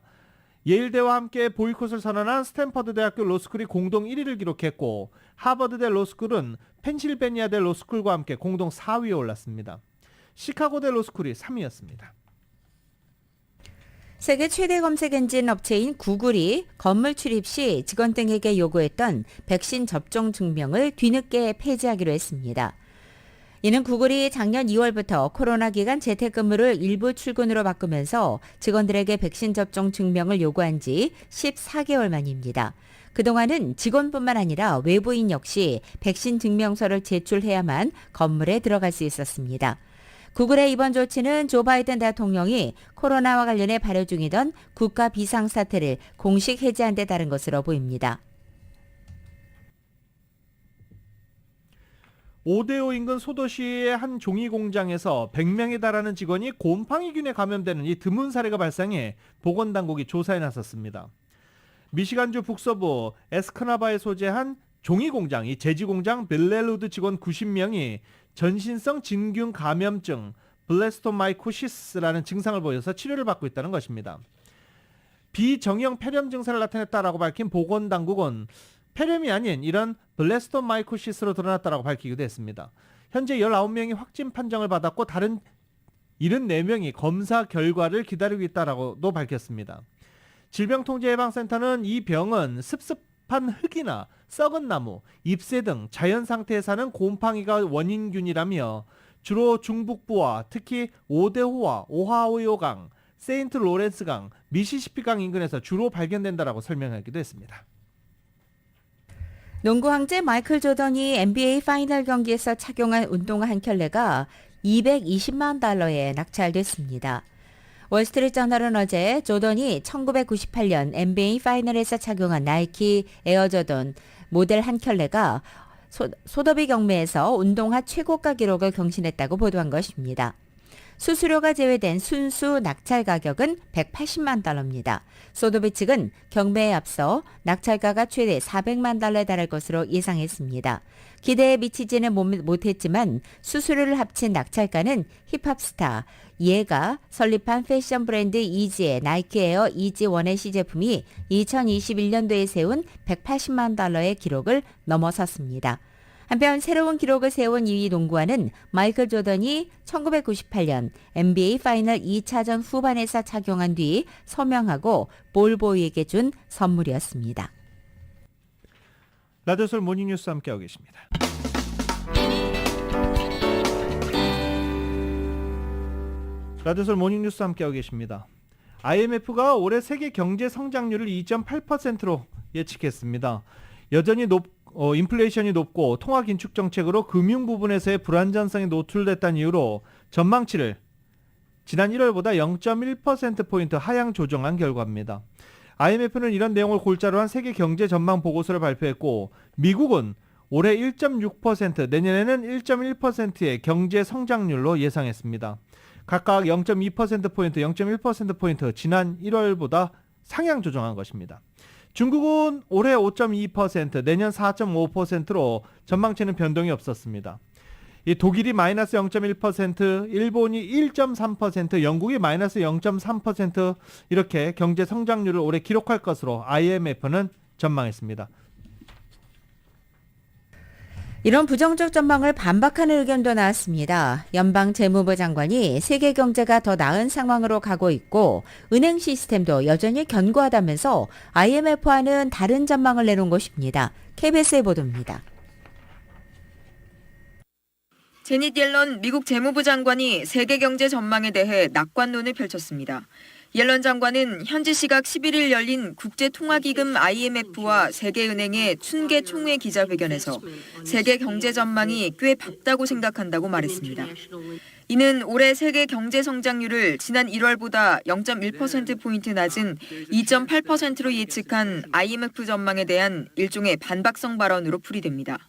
예일대와 함께 보이콧을 선언한 스탠퍼드 대학교 로스쿨이 공동 1위를 기록했고 하버드대 로스쿨은 펜실베니아대 로스쿨과 함께 공동 4위에 올랐습니다. 시카고대 로스쿨이 3위였습니다. 세계 최대 검색 엔진 업체인 구글이 건물 출입 시 직원 등에게 요구했던 백신 접종 증명을 뒤늦게 폐지하기로 했습니다. 이는 구글이 작년 2월부터 코로나 기간 재택근무를 일부 출근으로 바꾸면서 직원들에게 백신 접종 증명을 요구한 지 14개월 만입니다. 그동안은 직원뿐만 아니라 외부인 역시 백신 증명서를 제출해야만 건물에 들어갈 수 있었습니다. 구글의 이번 조치는 조 바이든 대통령이 코로나와 관련해 발효 중이던 국가 비상사태를 공식 해제한 데 따른 것으로 보입니다. 오데오 인근 소도시의 한 종이 공장에서 100명에 달하는 직원이 곰팡이균에 감염되는 이 드문 사례가 발생해 보건당국이 조사에 나섰습니다. 미시간주 북서부 에스크나바에 소재한 종이 공장, 이 제지 공장 빌레루드 직원 90명이 전신성 진균 감염증 블레스토마이코시스라는 증상을 보여서 치료를 받고 있다는 것입니다. 비정형 폐렴 증세를 나타냈다라고 밝힌 보건당국은 폐렴이 아닌 이런 블래스토마이코시스로 드러났다라고 밝히기도 했습니다. 현재 19명이 확진 판정을 받았고 다른 74명이 검사 결과를 기다리고 있다라고도 밝혔습니다. 질병통제예방센터는 이 병은 습습한 흙이나 썩은 나무, 잎새 등 자연 상태에 사는 곰팡이가 원인균이라며 주로 중북부와 특히 오데호와 오하이오강, 세인트 로렌스강, 미시시피강 인근에서 주로 발견된다라고 설명하기도 했습니다. 농구 황제 마이클 조던이 NBA 파이널 경기에서 착용한 운동화 한 켤레가 220만 달러에 낙찰됐습니다. 월스트리트저널은 어제 조던이 1998년 NBA 파이널에서 착용한 나이키 에어조던 모델 한 켤레가 소더비 경매에서 운동화 최고가 기록을 경신했다고 보도한 것입니다. 수수료가 제외된 순수 낙찰 가격은 180만 달러입니다. 소더비 측은 경매에 앞서 낙찰가가 최대 400만 달러에 달할 것으로 예상했습니다. 기대에 미치지는 못했지만 수수료를 합친 낙찰가는 힙합 스타 예가 설립한 패션 브랜드 이지의 나이키 에어 이지 원애쉬 제품이 2021년도에 세운 180만 달러의 기록을 넘어섰습니다. 한편 새로운 기록을 세운 2위 농구화는 마이클 조던이 1998년 NBA 파이널 2차전 후반에서 착용한 뒤 서명하고 볼보이에게 준 선물이었습니다. 라디오솔 모닝뉴스 함께하고 계십니다. 라디오솔 모닝뉴스 함께하고 계십니다. IMF가 올해 세계 경제 성장률을 2.8%로 예측했습니다. 여전히 인플레이션이 높고 통화 긴축 정책으로 금융 부분에서의 불안전성이 노출됐다는 이유로 전망치를 지난 1월보다 0.1%포인트 하향 조정한 결과입니다. IMF는 이런 내용을 골자로 한 세계 경제 전망 보고서를 발표했고 미국은 올해 1.6%, 내년에는 1.1%의 경제 성장률로 예상했습니다. 각각 0.2%포인트, 0.1%포인트 지난 1월보다 상향 조정한 것입니다. 중국은 올해 5.2%, 내년 4.5%로 전망치는 변동이 없었습니다. 이 독일이 마이너스 0.1%, 일본이 1.3%, 영국이 마이너스 0.3% 이렇게 경제 성장률을 올해 기록할 것으로 IMF는 전망했습니다. 이런 부정적 전망을 반박하는 의견도 나왔습니다. 연방 재무부 장관이 세계 경제가 더 나은 상황으로 가고 있고 은행 시스템도 여전히 견고하다면서 IMF와는 다른 전망을 내놓은 것입니다. KBS의 보도입니다. 제닛 옐런 미국 재무부 장관이 세계 경제 전망에 대해 낙관론을 펼쳤습니다. 옐런 장관은 현지 시각 11일 열린 국제통화기금 IMF와 세계은행의 춘계 총회 기자회견에서 세계 경제 전망이 꽤 밝다고 생각한다고 말했습니다. 이는 올해 세계 경제 성장률을 지난 1월보다 0.1%포인트 낮은 2.8%로 예측한 IMF 전망에 대한 일종의 반박성 발언으로 풀이됩니다.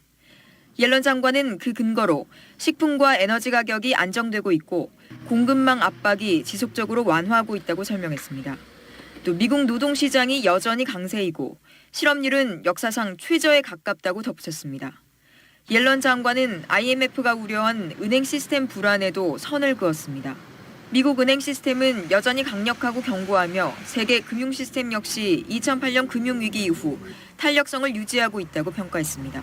옐런 장관은 그 근거로 식품과 에너지 가격이 안정되고 있고 공급망 압박이 지속적으로 완화하고 있다고 설명했습니다. 또 미국 노동시장이 여전히 강세이고 실업률은 역사상 최저에 가깝다고 덧붙였습니다. 옐런 장관은 IMF가 우려한 은행 시스템 불안에도 선을 그었습니다. 미국 은행 시스템은 여전히 강력하고 견고하며 세계 금융 시스템 역시 2008년 금융위기 이후 탄력성을 유지하고 있다고 평가했습니다.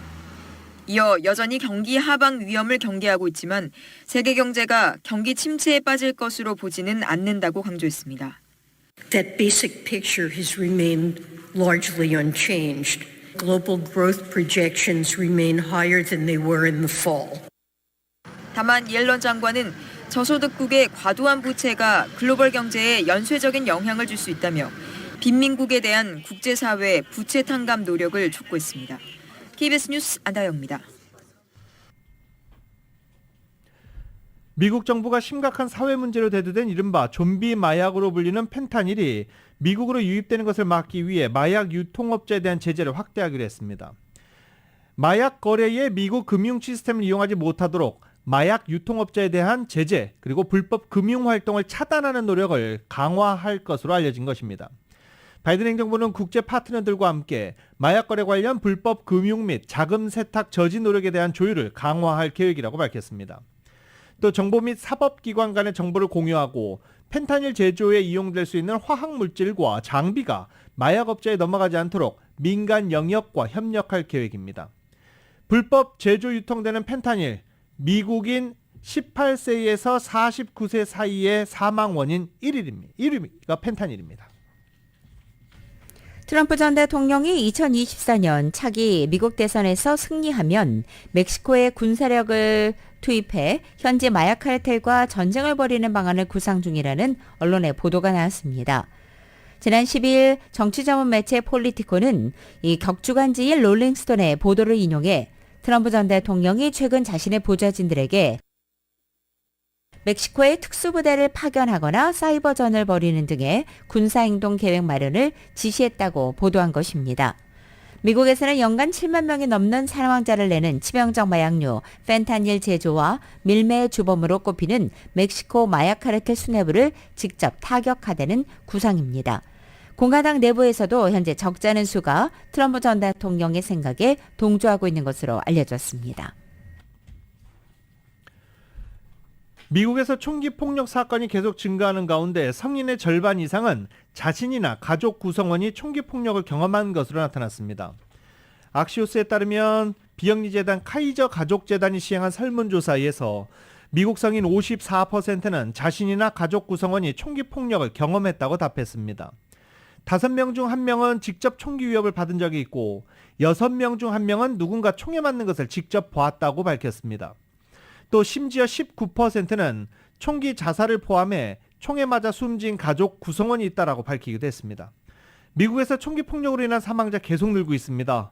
이어 여전히 경기 하방 위험을 경계하고 있지만 세계 경제가 경기 침체에 빠질 것으로 보지는 않는다고 강조했습니다. That basic picture has remained largely unchanged. Global growth projections remain higher than they were in the fall. 다만 옐런 장관은 저소득국의 과도한 부채가 글로벌 경제에 연쇄적인 영향을 줄 수 있다며 빈민국에 대한 국제사회의 부채 탕감 노력을 촉구했습니다. KBS 뉴스 안다영입니다. 미국 정부가 심각한 사회 문제로 대두된 이른바 좀비 마약으로 불리는 펜타닐이 미국으로 유입되는 것을 막기 위해 마약 유통업자에 대한 제재를 확대하기로 했습니다. 마약 거래에 미국 금융 시스템을 이용하지 못하도록 마약 유통업자에 대한 제재 그리고 불법 금융 활동을 차단하는 노력을 강화할 것으로 알려진 것입니다. 바이든 행정부는 국제 파트너들과 함께 마약 거래 관련 불법 금융 및 자금 세탁 저지 노력에 대한 조율을 강화할 계획이라고 밝혔습니다. 또 정보 및 사법기관 간의 정보를 공유하고 펜타닐 제조에 이용될 수 있는 화학물질과 장비가 마약업자에 넘어가지 않도록 민간 영역과 협력할 계획입니다. 불법 제조 유통되는 펜타닐, 미국인 18세에서 49세 사이의 사망 원인 1위가 펜타닐입니다. 트럼프 전 대통령이 2024년 차기 미국 대선에서 승리하면 멕시코에 군사력을 투입해 현지 마약 카르텔과 전쟁을 벌이는 방안을 구상 중이라는 언론의 보도가 나왔습니다. 지난 12일 정치 전문 매체 폴리티코는 이 격주간지인 롤링스톤의 보도를 인용해 트럼프 전 대통령이 최근 자신의 보좌진들에게 멕시코에 특수부대를 파견하거나 사이버전을 벌이는 등의 군사행동 계획 마련을 지시했다고 보도한 것입니다. 미국에서는 연간 7만 명이 넘는 사망자를 내는 치명적 마약류 펜타닐 제조와 밀매의 주범으로 꼽히는 멕시코 마약 카르텔 수뇌부를 직접 타격하려는 구상입니다. 공화당 내부에서도 현재 적잖은 수가 트럼프 전 대통령의 생각에 동조하고 있는 것으로 알려졌습니다. 미국에서 총기 폭력 사건이 계속 증가하는 가운데 성인의 절반 이상은 자신이나 가족 구성원이 총기 폭력을 경험한 것으로 나타났습니다. 악시오스에 따르면 비영리재단 카이저 가족재단이 시행한 설문조사에서 미국 성인 54%는 자신이나 가족 구성원이 총기 폭력을 경험했다고 답했습니다. 5명 중 1명은 직접 총기 위협을 받은 적이 있고 6명 중 1명은 누군가 총에 맞는 것을 직접 보았다고 밝혔습니다. 또 심지어 19%는 총기 자살을 포함해 총에 맞아 숨진 가족 구성원이 있다라고 밝히기도 했습니다. 미국에서 총기 폭력으로 인한 사망자 계속 늘고 있습니다.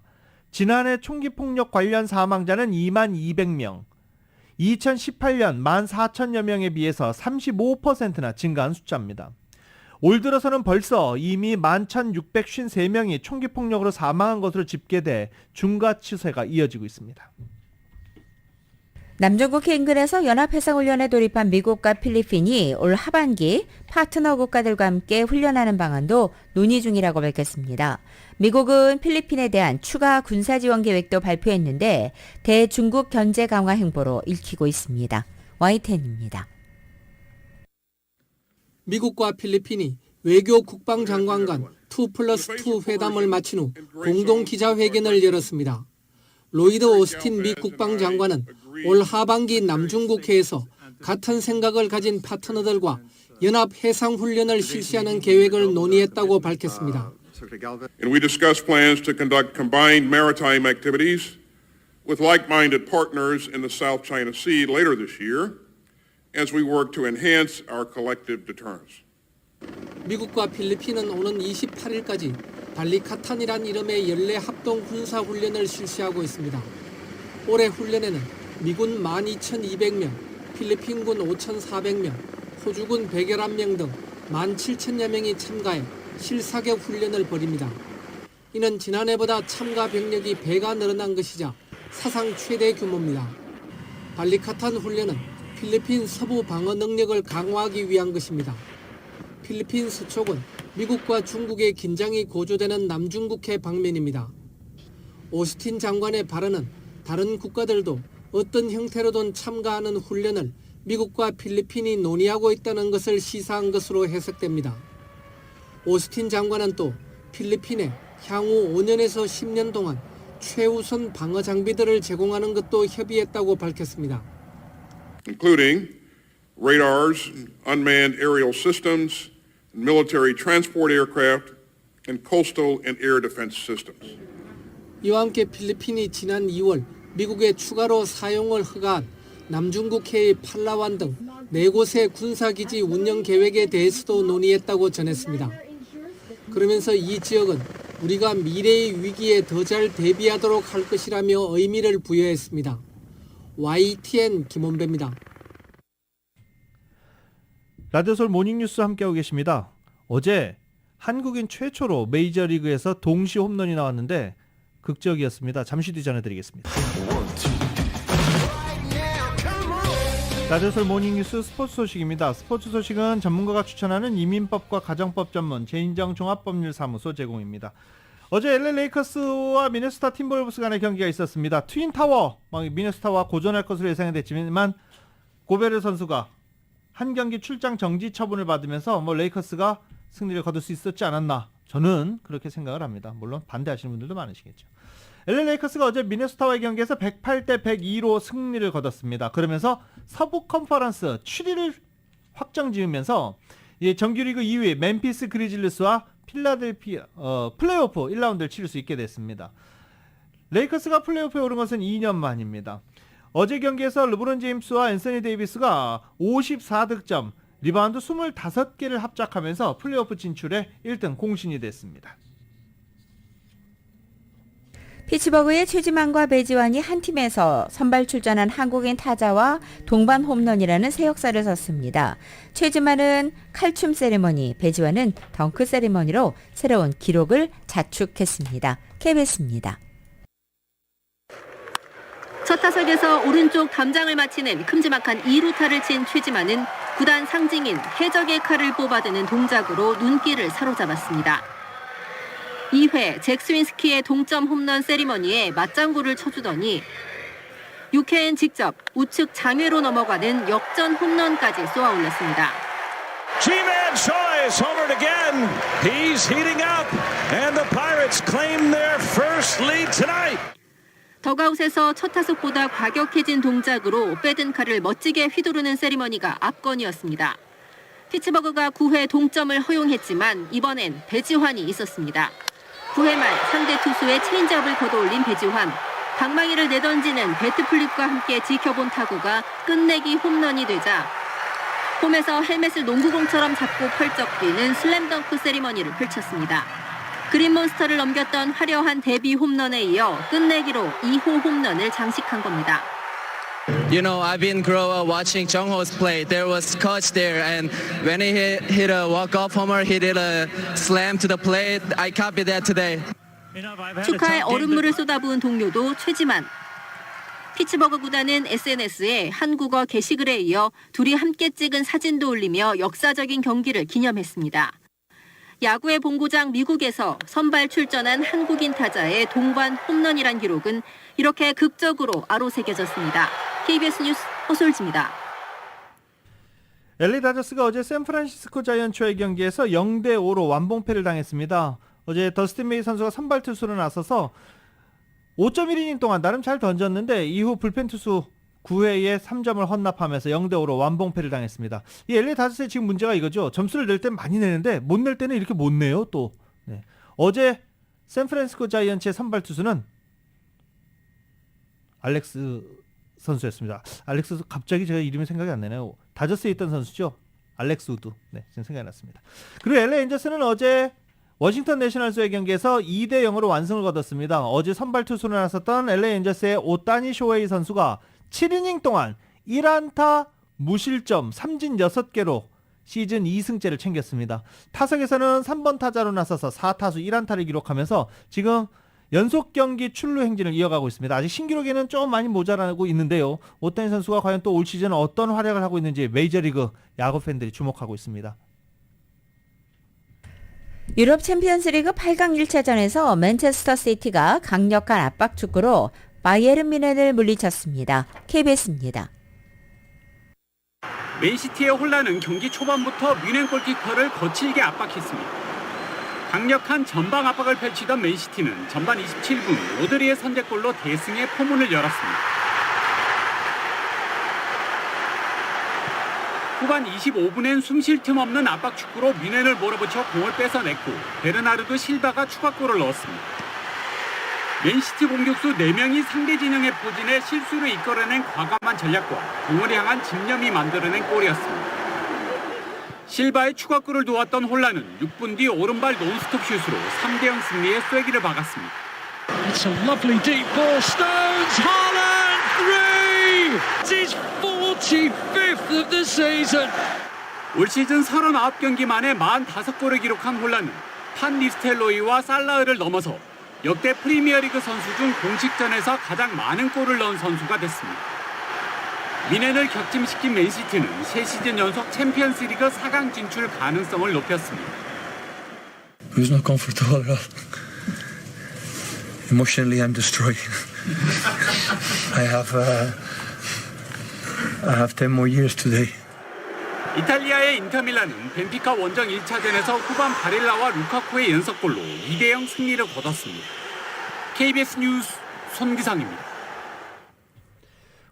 지난해 총기 폭력 관련 사망자는 2만 200명, 2018년 14,000여 명에 비해서 35%나 증가한 숫자입니다. 올 들어서는 벌써 이미 11,653명이 총기 폭력으로 사망한 것으로 집계돼 중과 추세가 이어지고 있습니다. 남중국 인근에서 연합해상훈련에 돌입한 미국과 필리핀이 올 하반기 파트너 국가들과 함께 훈련하는 방안도 논의 중이라고 밝혔습니다. 미국은 필리핀에 대한 추가 군사 지원 계획도 발표했는데 대중국 견제 강화 행보로 읽히고 있습니다. YTN입니다. 미국과 필리핀이 외교 국방장관 간 2+2 회담을 마친 후 공동 기자회견을 열었습니다. 로이드 오스틴 미 국방장관은 올 하반기 남중국해에서 같은 생각을 가진 파트너들과 연합 해상훈련을 실시하는 계획을 논의했다고 밝혔습니다. And we discussed plans to conduct combined maritime activities with like-minded partners in the South China Sea later this year as we work to enhance our collective deterrence. 미국과 필리핀은 오는 28일까지 발리카탄이란 이름의 연례 합동 군사 훈련을 실시하고 있습니다. 올해 훈련에는 미군 12,200명, 필리핀군 5,400명, 호주군 111명 등 17,000여 명이 참가해 실사격 훈련을 벌입니다. 이는 지난해보다 참가 병력이 배가 늘어난 것이자 사상 최대 규모입니다. 발리카탄 훈련은 필리핀 서부 방어 능력을 강화하기 위한 것입니다. 필리핀 서쪽은 미국과 중국의 긴장이 고조되는 남중국해 방면입니다. 오스틴 장관의 발언은 다른 국가들도 어떤 형태로든 참가하는 훈련을 미국과 필리핀이 논의하고 있다는 것을 시사한 것으로 해석됩니다. 오스틴 장관은 또 필리핀에 향후 5년에서 10년 동안 최우선 방어 장비들을 제공하는 것도 협의했다고 밝혔습니다. Including radars, unmanned aerial systems, military transport aircraft, and coastal and air defense systems. 이와 함께 필리핀이 지난 2월 미국에 추가로 사용을 허가한 남중국해의 팔라완 등 4곳의 군사기지 운영 계획에 대해서도 논의했다고 전했습니다. 그러면서 이 지역은 우리가 미래의 위기에 더 잘 대비하도록 할 것이라며 의미를 부여했습니다. YTN 김원배입니다. 라디오솔 모닝뉴스 함께하고 계십니다. 어제 한국인 최초로 메이저리그에서 동시 홈런이 나왔는데 극적이었습니다. 잠시 뒤 전해드리겠습니다. 라디오솔 모닝뉴스 스포츠 소식입니다. 스포츠 소식은 전문가가 추천하는 이민법과 가정법 전문 제인정 종합법률사무소 제공입니다. 어제 LA 레이커스와 미네소타 팀볼브스 간의 경기가 있었습니다. 트윈타워, 미네소타와 고전할 것으로 예상이 됐지만 고베르 선수가 한 경기 출장 정지 처분을 받으면서 레이커스가 승리를 거둘 수 있었지 않았나, 저는 그렇게 생각을 합니다. 물론 반대하시는 분들도 많으시겠죠. LA 레이커스가 어제 미네소타와의 경기에서 108대 102로 승리를 거뒀습니다. 그러면서 서부 컨퍼런스 7위를 확정 지으면서 정규리그 2위 멤피스 그리즐리스와 필라델피아 플레이오프 1라운드를 치를 수 있게 됐습니다. 레이커스가 플레이오프에 오른 것은 2년 만입니다. 어제 경기에서 르브론 제임스와 앤서니 데이비스가 54득점, 리바운드 25개를 합작하면서 플레이오프 진출에 1등 공신이 됐습니다. 피츠버그의 최지만과 배지환이 한 팀에서 선발 출전한 한국인 타자와 동반 홈런이라는 새 역사를 썼습니다. 최지만은 칼춤 세리머니, 배지환은 덩크 세리머니로 새로운 기록을 자축했습니다. KBS입니다. 첫 타석에서 오른쪽 담장을 마치는 큼지막한 2루타를 친 최지만은 구단 상징인 해적의 칼을 뽑아드는 동작으로 눈길을 사로잡았습니다. 2회 잭 스윈스키의 동점 홈런 세리머니에 맞장구를 쳐주더니 6회엔 직접 우측 장외로 넘어가는 역전 홈런까지 쏘아올렸습니다. G-Man Shaw is homered again. He's heating up and the Pirates claim their first lead tonight. 더가웃에서 첫 타석보다 과격해진 동작으로 빼든 칼을 멋지게 휘두르는 세리머니가 압권이었습니다. 피츠버그가 9회 동점을 허용했지만 이번엔 배지환이 있었습니다. 9회 말 상대 투수의 체인지업을 걷어올린 배지환. 방망이를 내던지는 배트플립과 함께 지켜본 타구가 끝내기 홈런이 되자 홈에서 헬멧을 농구공처럼 잡고 펄쩍 뛰는 슬램덩크 세리머니를 펼쳤습니다. 그린몬스터를 넘겼던 화려한 데뷔 홈런에 이어 끝내기로 2호 홈런을 장식한 겁니다. You know, I've been grow up watching Jung-ho's play. There was coach there, and when he hit a walk-off homer, he did a slam to the plate. I copied that today. 축하에 얼음물을 쏟아부은 동료도 최지만. 피츠버그 구단은 SNS에 한국어 게시글에 이어 둘이 함께 찍은 사진도 올리며 역사적인 경기를 기념했습니다. 야구의 본고장 미국에서 선발 출전한 한국인 타자의 동반 홈런이란 기록은 이렇게 극적으로 아로새겨졌습니다. KBS 뉴스 허솔지입니다. LA 다저스가 어제 샌프란시스코 자이언츠와의 경기에서 0대5로 완봉패를 당했습니다. 어제 더스틴 메이 선수가 선발 투수로 나서서 5.1이닝 동안 나름 잘 던졌는데 이후 불펜 투수 9회에 3점을 헌납하면서 0대5로 완봉패를 당했습니다. 이 LA 다저스의 지금 문제가 이거죠. 점수를 낼 땐 많이 내는데 못 낼 때는 이렇게 못 내요 또. 네. 어제 샌프란시스코 자이언츠의 선발 투수는 알렉스 선수였습니다. 알렉스 갑자기 제가 이름이 생각이 안 나네요. 다저스에 있던 선수죠. 알렉스 우드. 네, 지금 생각이 났습니다. 그리고 LA 엔저스는 어제 워싱턴 내셔널즈의 경기에서 2대0으로 완승을 거뒀습니다. 어제 선발 투수로 나섰던 LA 엔저스의 오타니 쇼헤이 선수가 7이닝 동안 1안타 무실점 삼진 6개로 시즌 2승째를 챙겼습니다. 타석에서는 3번 타자로 나서서 4타수 1안타를 기록하면서 지금 연속 경기 출루 행진을 이어가고 있습니다. 아직 신기록에는 좀 많이 모자라고 있는데요. 오타니 선수가 과연 또 올 시즌 어떤 활약을 하고 있는지 메이저리그 야구 팬들이 주목하고 있습니다. 유럽 챔피언스리그 8강 1차전에서 맨체스터 시티가 강력한 압박 축구로 바이에른 뮌헨을 물리쳤습니다. KBS입니다. 맨시티의 혼란은 경기 초반부터 뮌헨 골키퍼를 거칠게 압박했습니다. 강력한 전방 압박을 펼치던 맨시티는 전반 27분 로드리의 선제골로 대승의 포문을 열었습니다. 후반 25분엔 숨쉴 틈 없는 압박 축구로 뮌헨을 몰아붙여 공을 뺏어냈고 베르나르도 실바가 추가골을 넣었습니다. 맨시티 공격수 4명이 상대 진영의 포진에 실수를 이끌어낸 과감한 전략과 공을 향한 집념이 만들어낸 골이었습니다. 실바의 추가골을 도왔던 혼란은 6분 뒤 오른발 논스톱 슛으로 3대0 승리의 쐐기를 박았습니다. It's a lovely deep ball. Stones, Haaland, 3! It's his 45th of the season. 올 시즌 39경기 만에 45골을 기록한 혼란은 판 니스텔로이와 살라흐를 넘어서 역대 프리미어리그 선수 중 공식전에서 가장 많은 골을 넣은 선수가 됐습니다. 뮌헨을 격침시킨 맨시티는 3시즌 연속 챔피언스리그 4강 진출 가능성을 높였습니다. It was not comfortable at all. Emotionally, I'm destroyed. I have I have 10 more years today. 이탈리아의 인터밀란은 벤피카 원정 1차전에서 후반 바렐라와 루카쿠의 연속골로 2대0 승리를 거뒀습니다. KBS 뉴스 손기상입니다.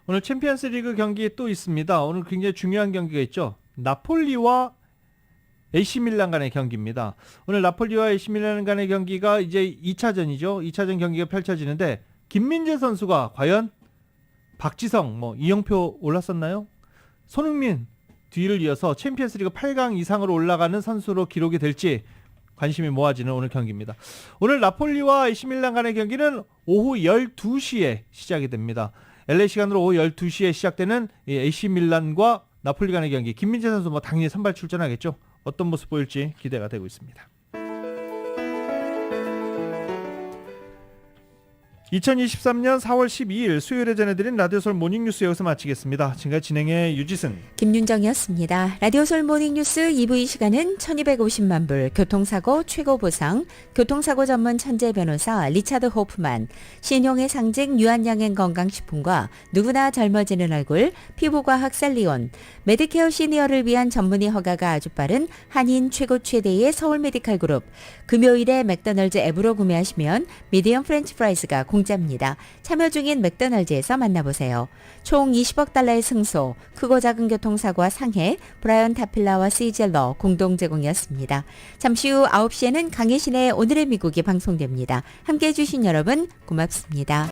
오늘 챔피언스 리그 경기 또 있습니다. 오늘 굉장히 중요한 경기가 있죠. 나폴리와 AC 밀란 간의 경기입니다. 오늘 나폴리와 AC 밀란 간의 경기가 이제 2차전이죠. 2차전 경기가 펼쳐지는데 김민재 선수가 과연 박지성, 이영표 올랐었나요? 손흥민 뒤를 이어서 챔피언스 리그 8강 이상으로 올라가는 선수로 기록이 될지 관심이 모아지는 오늘 경기입니다. 오늘 나폴리와 AC 밀란 간의 경기는 오후 12시에 시작이 됩니다. LA 시간으로 오후 12시에 시작되는 AC 밀란과 나폴리 간의 경기. 김민재 선수 당연히 선발 출전하겠죠. 어떤 모습 보일지 기대가 되고 있습니다. 2023년 4월 12일 수요일에 전해드린 라디오솔 모닝뉴스 여기서 마치겠습니다. 지금까지 진행의 유지승, 김윤정이었습니다. 라디오솔 모닝뉴스 2부 이 시간은 1250만 불, 교통사고 최고 보상, 교통사고 전문 천재 변호사 리차드 호프만, 신용의 상징 유한양행 건강식품과 누구나 젊어지는 얼굴 피부과학 살리온, 메디케어 시니어를 위한 전문의 허가가 아주 빠른 한인 최고 최대의 서울 메디칼 그룹, 금요일에 맥도널드 앱으로 구매하시면 미디엄 프렌치 프라이즈가 공짜입니다. 참여 중인 맥도날드에서 만나보세요. 총 20억 달러의 승소, 크고 작은 교통사고와 상해, 브라이언 타필라와 시젤러 공동 제공이었습니다. 잠시 후 9시에는 강혜신의 오늘의 미국이 방송됩니다. 함께해 주신 여러분 고맙습니다.